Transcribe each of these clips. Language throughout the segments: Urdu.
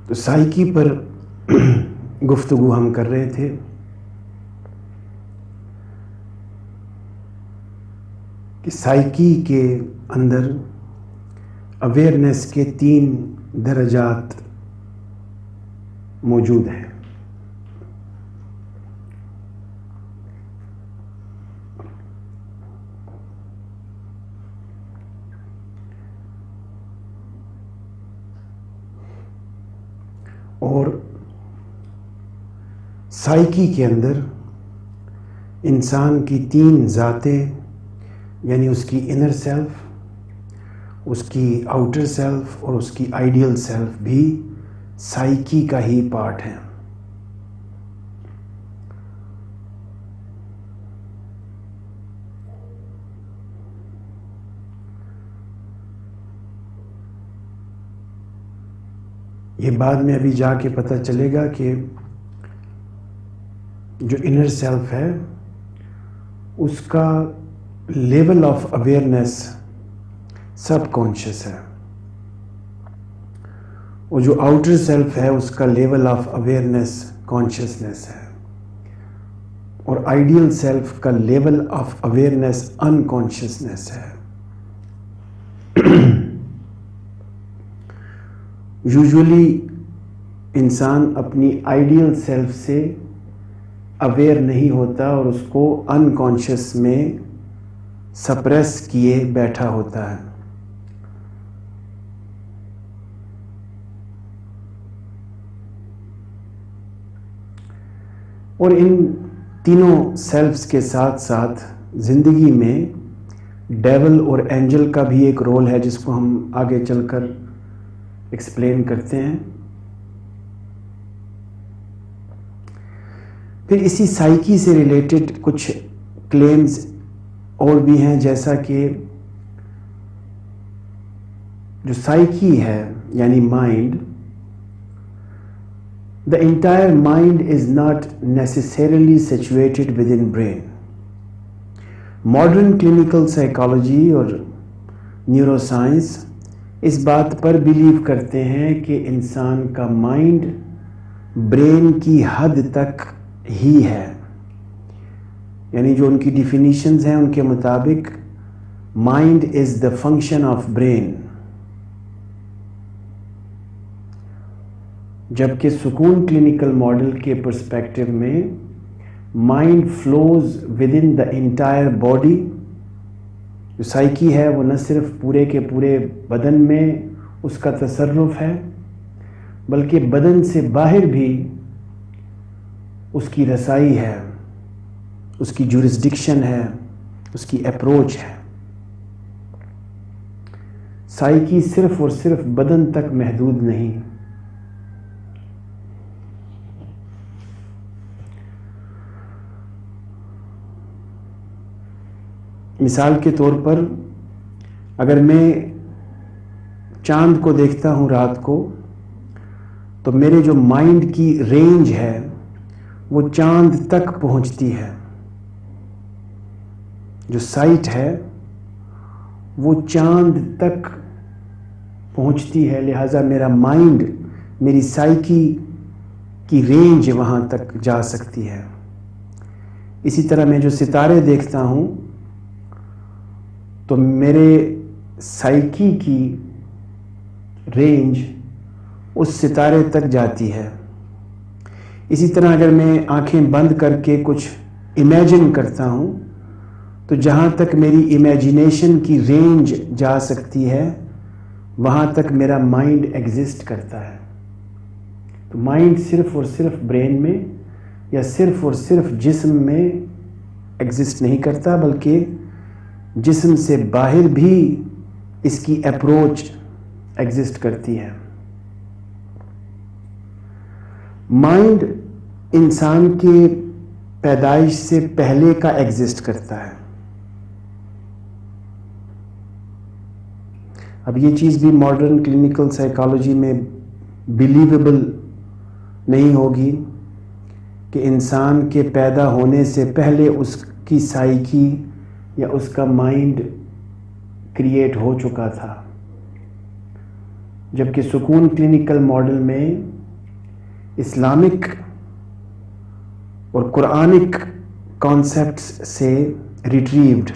تو سائیکی پر گفتگو ہم کر رہے تھے. کہ سائیکی کے اندر اویئرنیس کے 3 درجات موجود ہیں. اور سائیکی کے اندر انسان کی 3 ذاتیں، یعنی اس کی انر سیلف، اس کی آؤٹر سیلف اور اس کی آئیڈیل سیلف بھی سائیکی کا ہی پارٹ ہے. یہ بعد میں ابھی جا کے پتہ چلے گا کہ جو انر سیلف ہے اس کا level of awareness sub conscious ہے، اور جو آؤٹر سیلف ہے اس کا لیول آف اویئرنیس کانشیسنیس ہے، اور آئیڈیل سیلف کا لیول آف اویئرنیس انکانشیسنیس ہے. یوزولی انسان اپنی آئیڈیل سیلف سے اویئر نہیں ہوتا اور اس کو انکانشیس میں سپریس کیے بیٹھا ہوتا ہے. اور ان تینوں سیلفز کے ساتھ ساتھ زندگی میں ڈیول اور اینجل کا بھی ایک رول ہے، جس کو ہم آگے چل کر ایکسپلین کرتے ہیں. پھر اسی سائیکی سے ریلیٹڈ کچھ کلیمز اور بھی ہیں، جیسا کہ جو سائیکی ہے یعنی mind, the entire mind is not necessarily situated within brain. Modern clinical psychology اور نیوروسائنس اس بات پر بلیو کرتے ہیں کہ انسان کا مائنڈ برین کی حد تک ہی ہے. یعنی جو ان کی ڈیفینیشنز ہیں ان کے مطابق mind is the function of brain, جبکہ سکون کلینکل ماڈل کے پرسپیکٹو میں mind flows with in the entire body. جو سائیکی ہے وہ نہ صرف پورے کے پورے بدن میں اس کا تصرف ہے، بلکہ بدن سے باہر بھی اس کی رسائی ہے، اس کی جورسڈکشن ہے، اس کی اپروچ ہے. سائیکی صرف اور صرف بدن تک محدود نہیں. مثال کے طور پر اگر میں چاند کو دیکھتا ہوں رات کو، تو میرے جو مائنڈ کی رینج ہے وہ چاند تک پہنچتی ہے. جو سائٹ ہے وہ چاند تک پہنچتی ہے، لہٰذا میرا مائنڈ، میری سائیکی کی رینج وہاں تک جا سکتی ہے. اسی طرح میں جو ستارے دیکھتا ہوں تو میرے سائیکی کی رینج اس ستارے تک جاتی ہے. اسی طرح اگر میں آنکھیں بند کر کے کچھ امیجن کرتا ہوں تو جہاں تک میری امیجنیشن کی رینج جا سکتی ہے وہاں تک میرا مائنڈ ایگزسٹ کرتا ہے. تو مائنڈ صرف اور صرف برین میں یا صرف اور صرف جسم میں ایگزسٹ نہیں کرتا، بلکہ جسم سے باہر بھی اس کی اپروچ ایگزسٹ کرتی ہے. مائنڈ انسان کے پیدائش سے پہلے کا ایگزسٹ کرتا ہے. اب یہ چیز بھی ماڈرن کلینکل سائیکالوجی میں بلیویبل نہیں ہوگی کہ انسان کے پیدا ہونے سے پہلے اس کی سائیکی یا اس کا مائنڈ کریٹ ہو چکا تھا، جبکہ سکون کلینکل ماڈل میں اسلامک اور قرآنک کانسیپٹس سے ریٹریوڈ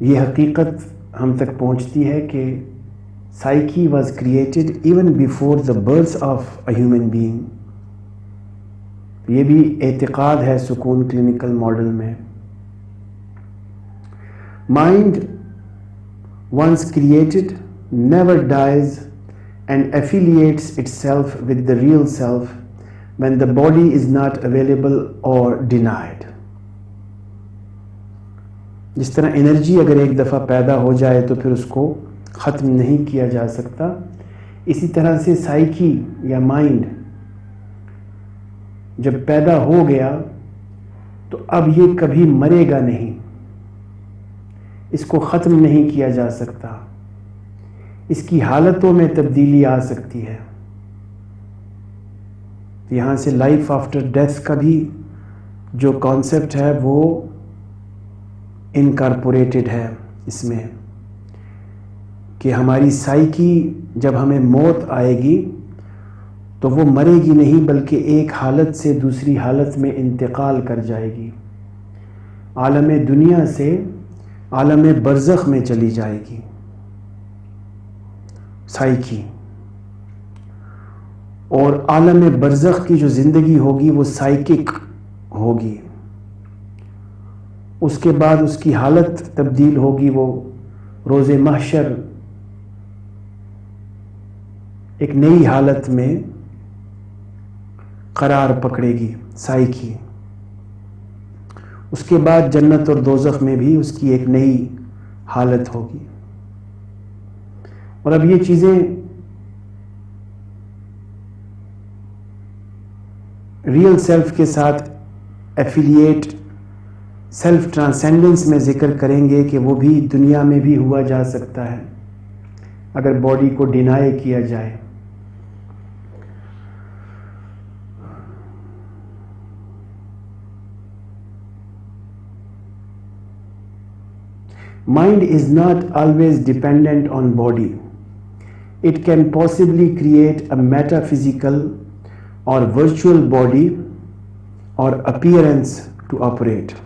یہ حقیقت ہم تک پہنچتی ہے کہ psyche was created even before the birth of a human being. یہ بھی اعتقاد ہے سکون کلینکل ماڈل میں. Mind once created never dies and affiliates itself with the real self when the body is not available or denied. جس طرح انرجی اگر ایک دفعہ پیدا ہو جائے تو پھر اس کو ختم نہیں کیا جا سکتا، اسی طرح سے سائیکی یا مائنڈ جب پیدا ہو گیا تو اب یہ کبھی مرے گا نہیں، اس کو ختم نہیں کیا جا سکتا، اس کی حالتوں میں تبدیلی آ سکتی ہے. یہاں سے لائف آفٹر ڈیتھ کا بھی جو کانسیپٹ ہے وہ انکارپوریٹڈ ہے اس میں، کہ ہماری سائیکی جب ہمیں موت آئے گی تو وہ مرے گی نہیں بلکہ ایک حالت سے دوسری حالت میں انتقال کر جائے گی، عالم دنیا سے عالم برزخ میں چلی جائے گی سائیکی. اور عالم برزخ کی جو زندگی ہوگی وہ سائیکک ہوگی. اس کے بعد اس کی حالت تبدیل ہوگی، وہ روز محشر ایک نئی حالت میں قرار پکڑے گی سائیکی. اس کے بعد جنت اور دوزخ میں بھی اس کی ایک نئی حالت ہوگی. اور اب یہ چیزیں ریئل سیلف کے ساتھ ایفیلیٹ سیلف ٹرانسینڈنس میں ذکر کریں گے کہ وہ بھی دنیا میں بھی ہوا جا سکتا ہے اگر باڈی کو ڈینائی کیا جائے. Mind is not always dependent on body. It can possibly create a metaphysical or virtual body or appearance to operate.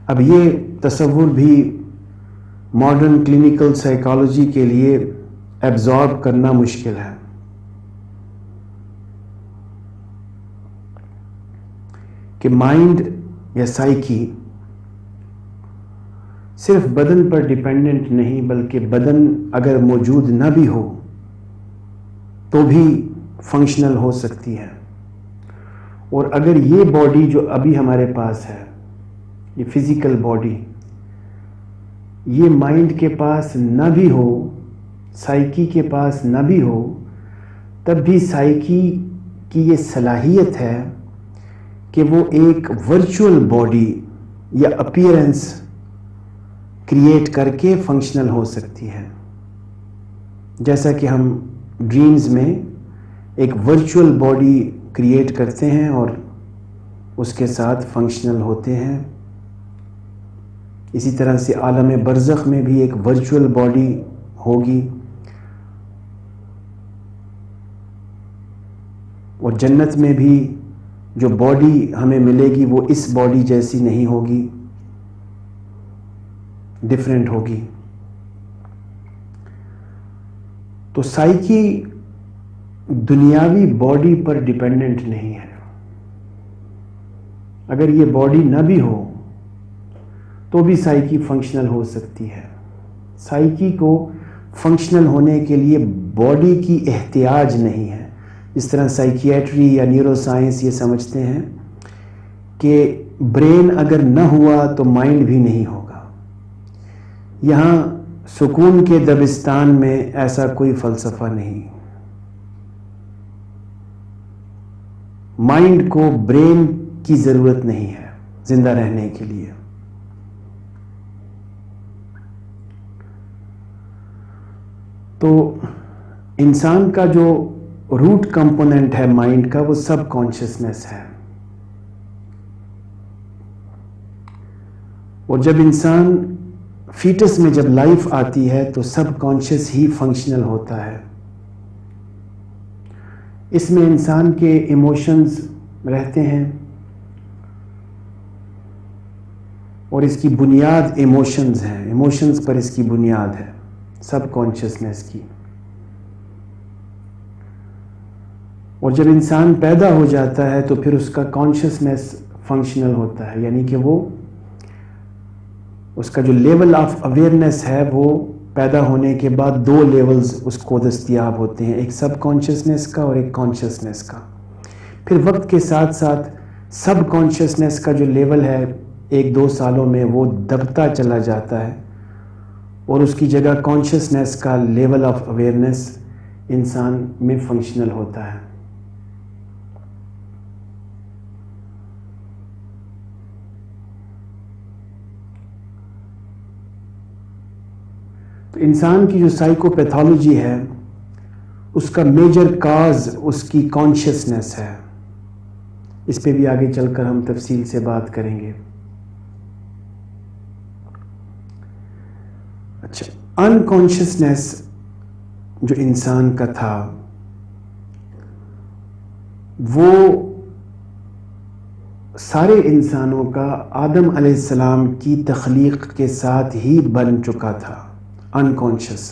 اب یہ تصور بھی ماڈرن کلینکل سائیکالوجی کے لیے ایبزارب کرنا مشکل ہے کہ مائنڈ یا سائیکی صرف بدن پر ڈیپینڈنٹ نہیں بلکہ بدن اگر موجود نہ بھی ہو تو بھی فنکشنل ہو سکتی ہے. اور اگر یہ باڈی جو ابھی ہمارے پاس ہے، یہ فزیکل باڈی، یہ مائنڈ کے پاس نہ بھی ہو، سائیکی کے پاس نہ بھی ہو، تب بھی سائیکی کی یہ صلاحیت ہے کہ وہ ایک ورچوئل باڈی یا اپیرنس کریٹ کر کے فنکشنل ہو سکتی ہے. جیسا کہ ہم ڈریمز میں ایک ورچوئل باڈی کریٹ کرتے ہیں اور اس کے ساتھ فنکشنل ہوتے ہیں، اسی طرح سے عالم برزخ میں بھی ایک ورچوئل باڈی ہوگی، اور جنت میں بھی جو باڈی ہمیں ملے گی وہ اس باڈی جیسی نہیں ہوگی، ڈیفرنٹ ہوگی. تو سائیکی دنیاوی باڈی پر ڈیپینڈنٹ نہیں ہے. اگر یہ باڈی نہ بھی ہو تو بھی سائیکی فنکشنل ہو سکتی ہے. سائیکی کو فنکشنل ہونے کے لیے باڈی کی احتیاج نہیں ہے. اس طرح سائیکیٹری یا نیورو سائنس یہ سمجھتے ہیں کہ برین اگر نہ ہوا تو مائنڈ بھی نہیں ہوگا. یہاں سکون کے دبستان میں ایسا کوئی فلسفہ نہیں. مائنڈ کو برین کی ضرورت نہیں ہے زندہ رہنے کے لیے. تو انسان کا جو روٹ کمپوننٹ ہے مائنڈ کا وہ سب کانشیسنس ہے. اور جب انسان فیٹس میں جب لائف آتی ہے تو سب کانشیس ہی فنکشنل ہوتا ہے. اس میں انسان کے ایموشنز رہتے ہیں اور اس کی بنیاد ایموشنز ہیں. ایموشنز پر اس کی بنیاد ہے سب کانشیسنس کی. اور جب انسان پیدا ہو جاتا ہے تو پھر اس کا کانشیسنس فنکشنل ہوتا ہے, یعنی کہ وہ اس کا جو لیول آف اویئرنیس ہے وہ پیدا ہونے کے بعد 2 لیولز اس کو دستیاب ہوتے ہیں, ایک سب کانشیسنس کا اور ایک کانشیسنس کا. پھر وقت کے ساتھ ساتھ سب کانشیسنس کا جو لیول ہے 1-2 سالوں میں وہ دبتا چلا جاتا ہے اور اس کی جگہ کانشیسنس کا لیول آف اویئرنیس انسان میں فنکشنل ہوتا ہے. تو انسان کی جو سائیکوپیتھولوجی ہے اس کا میجر کاز اس کی کانشیسنس ہے. اس پہ بھی آگے چل کر ہم تفصیل سے بات کریں گے. اچھا, انکانشیسنس جو انسان کا تھا وہ سارے انسانوں کا آدم علیہ السلام کی تخلیق کے ساتھ ہی بن چکا تھا, انکانشیس.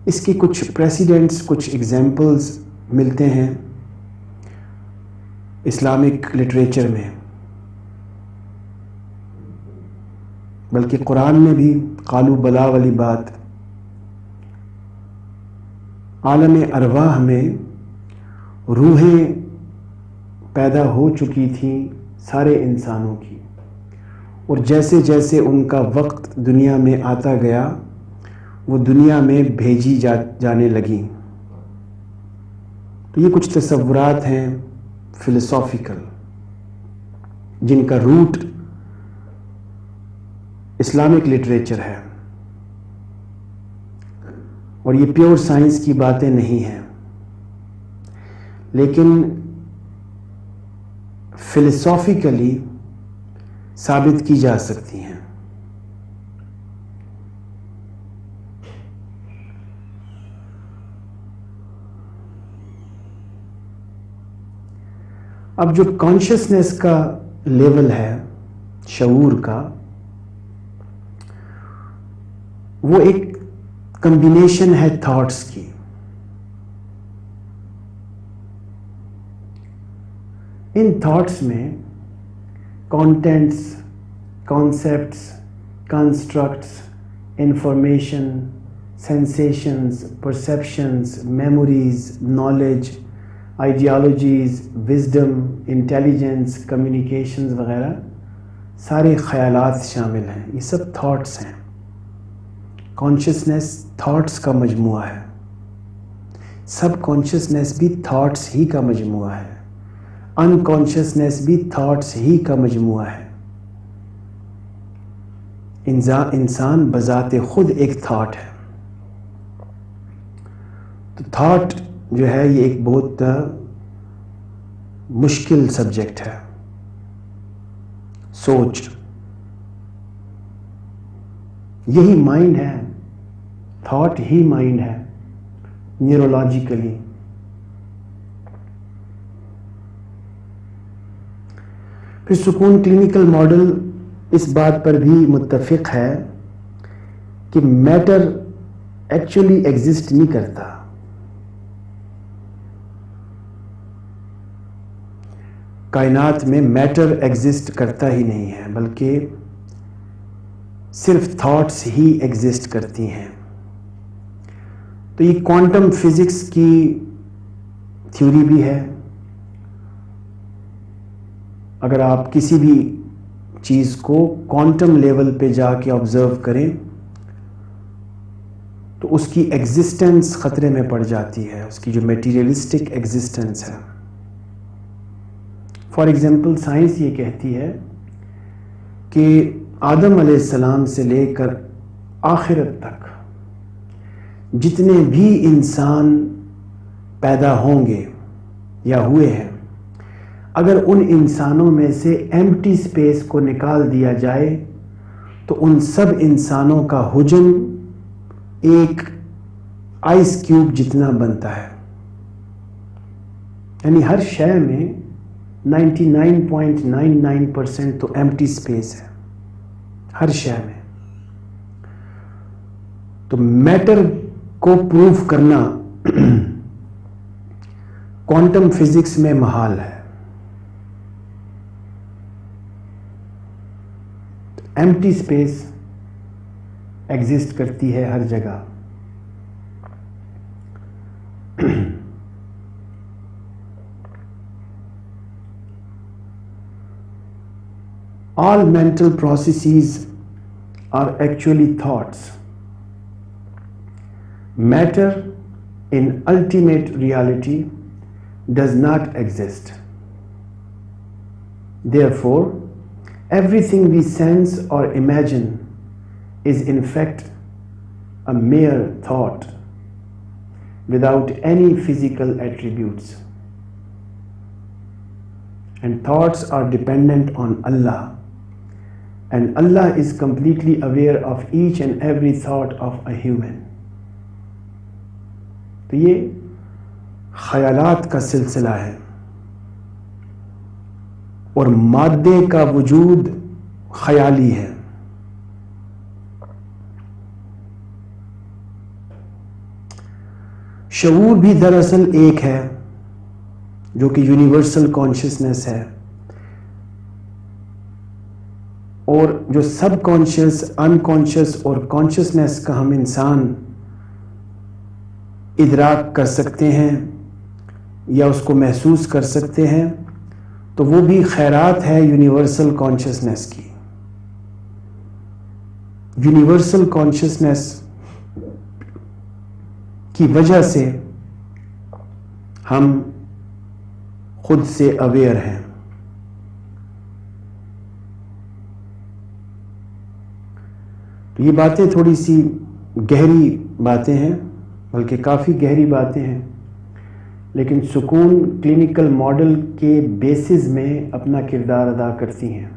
اس کی کچھ پریسیڈنٹس, کچھ ایگزامپلز ملتے ہیں اسلامک لٹریچر میں, بلکہ قرآن میں بھی قالو بلا والی بات. عالم ارواح میں روحیں پیدا ہو چکی تھیں سارے انسانوں کی, اور جیسے جیسے ان کا وقت دنیا میں آتا گیا وہ دنیا میں بھیجی جانے لگیں. تو یہ کچھ تصورات ہیں فلسافیکل جن کا روٹ اسلامک لٹریچر ہے, اور یہ پیور سائنس کی باتیں نہیں ہیں, لیکن فلسافیکلی ثابت کی جا سکتی ہیں. اب جو کانشیسنس کا لیول ہے شعور کا, وہ ایک کمبینیشن ہے تھاٹس کی. ان تھاٹس میں contents, concepts, constructs, information, sensations, perceptions, memories, knowledge, ideologies, wisdom, intelligence, communications وغیرہ سارے خیالات شامل ہیں. یہ سب تھاٹس ہیں. کانشیسنس تھاٹس کا مجموعہ ہے, سب کانشیسنس بھی تھاٹس ہی کا مجموعہ ہے, انکانشیسنس بھی تھاٹس ہی کا مجموعہ ہے. انسان بذات خود ایک تھاٹ ہے. تو تھاٹ جو ہے یہ ایک بہت مشکل سبجیکٹ ہے. سوچ یہی مائنڈ ہے, تھاٹ ہی مائنڈ ہے نیورولوجیکلی. پھر سکون کلینکل ماڈل اس بات پر بھی متفق ہے کہ میٹر ایکچولی ایگزسٹ نہیں کرتا. کائنات میں میٹر ایگزسٹ کرتا ہی نہیں ہے, بلکہ صرف تھاٹس ہی ایگزسٹ کرتی ہیں. تو یہ کوانٹم فزکس کی تھیوری بھی ہے. اگر آپ کسی بھی چیز کو کوانٹم لیول پہ جا کے آبزرو کریں تو اس کی ایگزسٹنس خطرے میں پڑ جاتی ہے, اس کی جو میٹیریلسٹک ایگزسٹنس ہے. فار ایگزامپل سائنس یہ کہتی ہے کہ آدم علیہ السلام سے لے کر آخرت تک جتنے بھی انسان پیدا ہوں گے یا ہوئے ہیں, اگر ان انسانوں میں سے ایمٹی اسپیس کو نکال دیا جائے تو ان سب انسانوں کا حجم ایک آئس کیوب جتنا بنتا ہے. یعنی ہر شے میں 99.99% تو ایمٹی اسپیس ہے ہر شے میں. تو میٹر کو پروف کرنا کوانٹم فزکس میں محال ہے. ایمٹی اسپیس ایگزسٹ کرتی ہے ہر جگہ. All mental processes are actually thoughts. Matter in ultimate reality does not exist. Therefore, everything we sense or imagine is in fact a mere thought without any physical attributes. And thoughts are dependent on Allah. And Allah is completely aware of each and every thought of a human. تو یہ خیالات کا سلسلہ ہے اور مادے کا وجود خیالی ہے. شعور بھی دراصل ایک ہے جو کہ یونیورسل کانشیسنس ہے، اور جو سب کانشیس، ان کانشیس اور کانشیسنس کا ہم انسان ادراک کر سکتے ہیں یا اس کو محسوس کر سکتے ہیں، تو وہ بھی خیرات ہے یونیورسل کانشیسنس کی. یونیورسل کانشیسنس کی وجہ سے ہم خود سے اویئر ہیں. یہ باتیں تھوڑی سی گہری باتیں ہیں، بلکہ کافی گہری باتیں ہیں، لیکن سکون کلینکل ماڈل کے بیسز میں اپنا کردار ادا کرتی ہیں.